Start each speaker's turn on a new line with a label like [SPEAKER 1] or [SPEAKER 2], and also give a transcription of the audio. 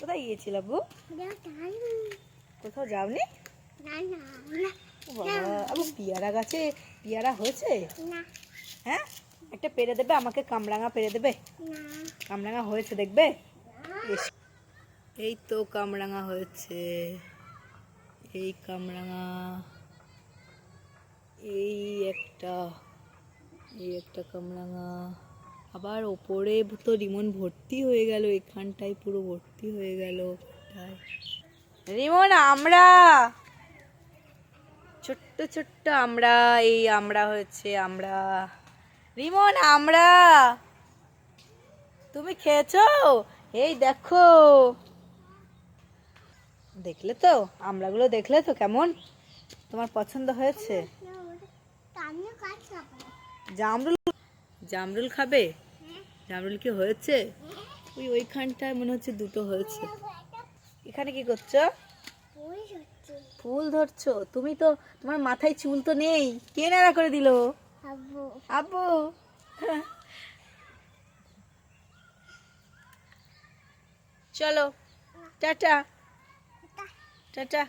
[SPEAKER 1] কোথায় গিয়েছিল আব্বু? কোথাও যাওনি? আবু পিয়ারা গাছে পিয়ারা হয়েছে? হ্যাঁ, একটা পেরে দেবে আমাকে? কামরাঙা পেরে দেবে? কামরাঙা হয়েছে দেখবে? এই তো কামরাঙা হয়েছে, এই কামরাঙা, এই একটা, এই একটা কামরাঙা। আবার ওপরে তো রিমন ভর্তি হয়ে গেল, এখানটায় পুরো ভর্তি হয়ে গেল। রিমন আমরা ছোট্ট ছোট্ট আমরা, এই আমরা হয়েছে আমরা। রিমন আমরা, তুমি খেয়েছো? এই দেখো, দেখলে তো আমড়াগুলো, দেখলে তো কেমন? তোমার পছন্দ হয়েছে? জামরুল, জামরুল খাবে? জামরুল কি হয়েছে? ওইখানটায় মনে হচ্ছে দুটো হয়েছে। এখানে কি করছো? ফুল ধরছো? তুমি তো, তোমার মাথায় চুল তো নেই, কে নাড়া করে দিল? আব্বু। আব্বু। চলো টাটা। টাটা।